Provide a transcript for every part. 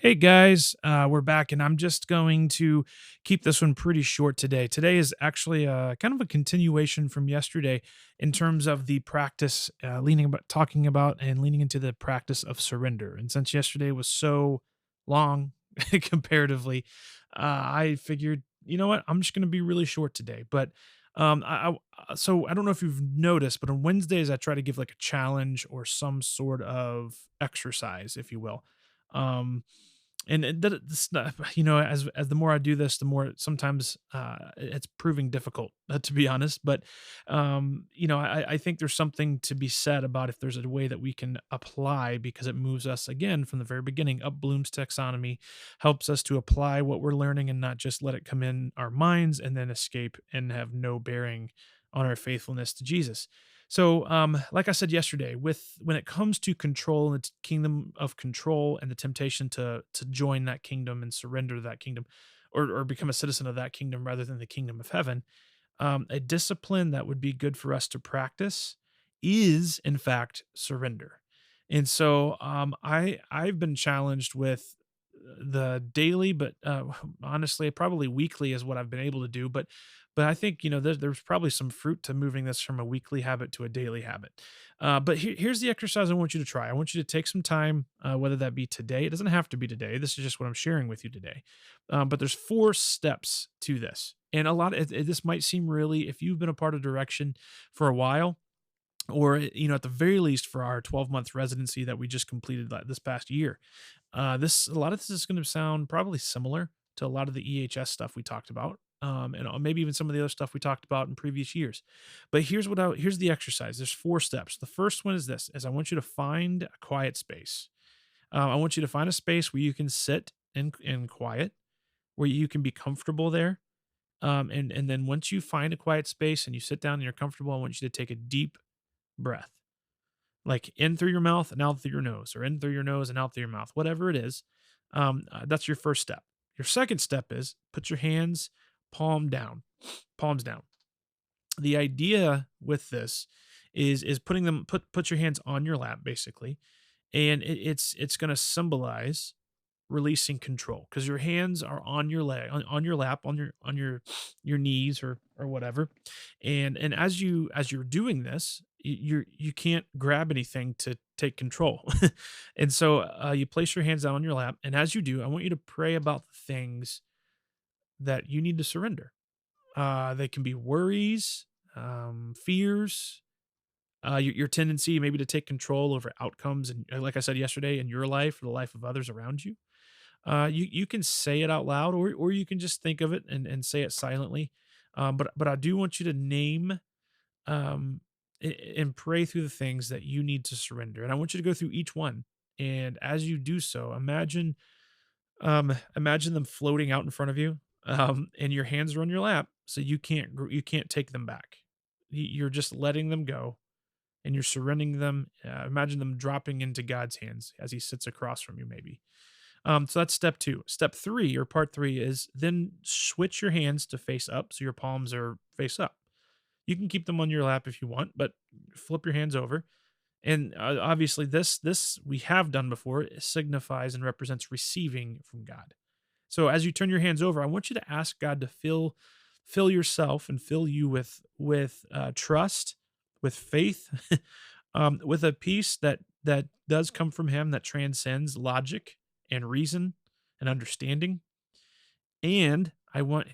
Hey guys, we're back, and I'm just going to keep this one pretty short today. Today is actually kind of a continuation from yesterday in terms of the practice, talking about and leaning into the practice of surrender. And since yesterday was so long comparatively, I figured, you know what, I'm just going to be really short today. But so I don't know if you've noticed, but on Wednesdays I try to give like a challenge or some sort of exercise, if you will. Um, and that it's not, as the more I do this, the more sometimes it's proving difficult, to be honest. But I think there's something to be said about if there's a way that we can apply, because it moves us again from the very beginning up Bloom's taxonomy, helps us to apply what we're learning and not just let it come in our minds and then escape and have no bearing on our faithfulness to Jesus. So, like I said yesterday, with when it comes to control and the kingdom of control and the temptation to join that kingdom and surrender to that kingdom, or become a citizen of that kingdom rather than the kingdom of heaven, a discipline that would be good for us to practice is, in fact, surrender. And so, I've been challenged with the daily, but honestly, probably weekly is what I've been able to do. But I think there's probably some fruit to moving this from a weekly habit to a daily habit. But here's the exercise I want you to try. I want you to take some time, whether that be today. It doesn't have to be today. This is just what I'm sharing with you today. But there's 4 steps to this, and a lot. This might seem really, if you've been a part of Direction for a while, or at the very least for our 12-month residency that we just completed this past year, this a lot of this is going to sound probably similar to a lot of the EHS stuff we talked about, and maybe even some of the other stuff we talked about in previous years. But here's the exercise. There's 4 steps. The first one is this: is I want you to find a quiet space. I want you to find a space where you can sit in quiet, where you can be comfortable there. And then once you find a quiet space and you sit down and you're comfortable, I want you to take a deep breath, like in through your mouth and out through your nose, or in through your nose and out through your mouth, whatever it is. That's your first step. Your second step is put your hands palm down, palms down. The idea with this is putting them put your hands on your lap basically, and it's going to symbolize releasing control, because your hands are on your leg, on your lap, on your knees, or whatever. And as you're doing this, you can't grab anything to take control. And so you place your hands down on your lap, and as you do, I want you to pray about the things that you need to surrender. They can be worries, fears, your tendency maybe to take control over outcomes, and like I said yesterday, in your life or the life of others around you. You can say it out loud, or you can just think of it and say it silently. But I do want you to name, and pray through the things that you need to surrender, and I want you to go through each one. And as you do so, imagine them floating out in front of you, and your hands are on your lap, so you can't take them back. You're just letting them go, and you're surrendering them. Imagine them dropping into God's hands as He sits across from you, maybe. So that's step 2. Step 3, or part 3, is then switch your hands to face up, so your palms are face up. You can keep them on your lap if you want, but flip your hands over. And obviously, this we have done before. It signifies and represents receiving from God. So as you turn your hands over, I want you to ask God to fill yourself and fill you with trust, with faith, with a peace that does come from Him, that transcends logic and reason and understanding. And I want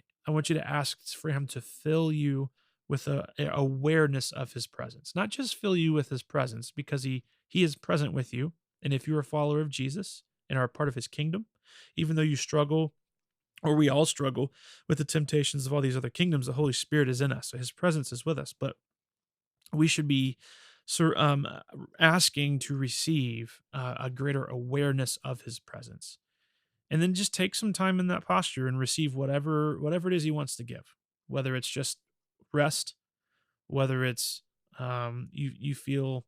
you to ask for Him to fill you with a awareness of His presence, not just fill you with His presence, because He is present with you. And if you're a follower of Jesus and are a part of His kingdom, even though you struggle, or we all struggle with the temptations of all these other kingdoms, the Holy Spirit is in us, so His presence is with us. But we should be asking to receive a greater awareness of His presence, and then just take some time in that posture and receive whatever it is He wants to give, whether it's just rest, whether it's you feel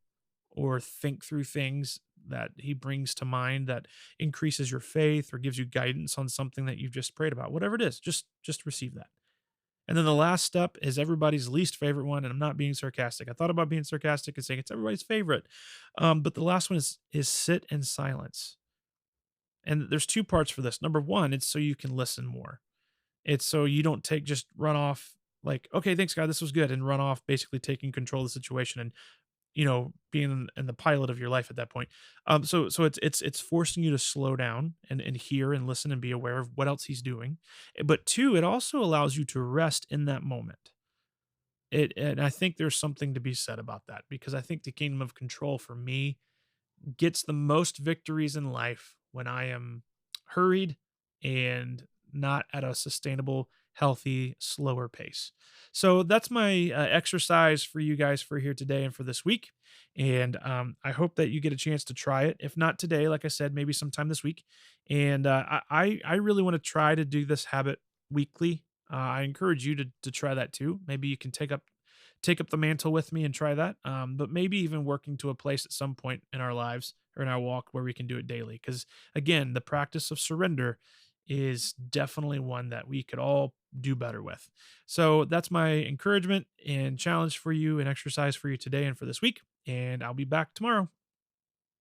or think through things that He brings to mind that increases your faith or gives you guidance on something that you've just prayed about. Whatever it is, just receive that. And then the last step is everybody's least favorite one, and I'm not being sarcastic. I thought about being sarcastic and saying it's everybody's favorite, but the last one is sit in silence. And there's two parts for this. Number one, it's so you can listen more. It's so you don't take just run off like, okay, thanks, God, this was good, and run off basically taking control of the situation and being in the pilot of your life at that point. So it's forcing you to slow down and hear and listen and be aware of what else he's doing. But two, it also allows you to rest in that moment. And I think there's something to be said about that because I think the kingdom of control for me gets the most victories in life when I am hurried and not at a sustainable, healthy, slower pace. So that's my exercise for you guys for here today and for this week. And I hope that you get a chance to try it. If not today, like I said, maybe sometime this week. And I really want to try to do this habit weekly. I encourage you to try that too. Maybe you can take up the mantle with me and try that. But maybe even working to a place at some point in our lives or in our walk where we can do it daily. Because again, the practice of surrender is definitely one that we could all do better with. So that's my encouragement and challenge for you and exercise for you today and for this week. And I'll be back tomorrow.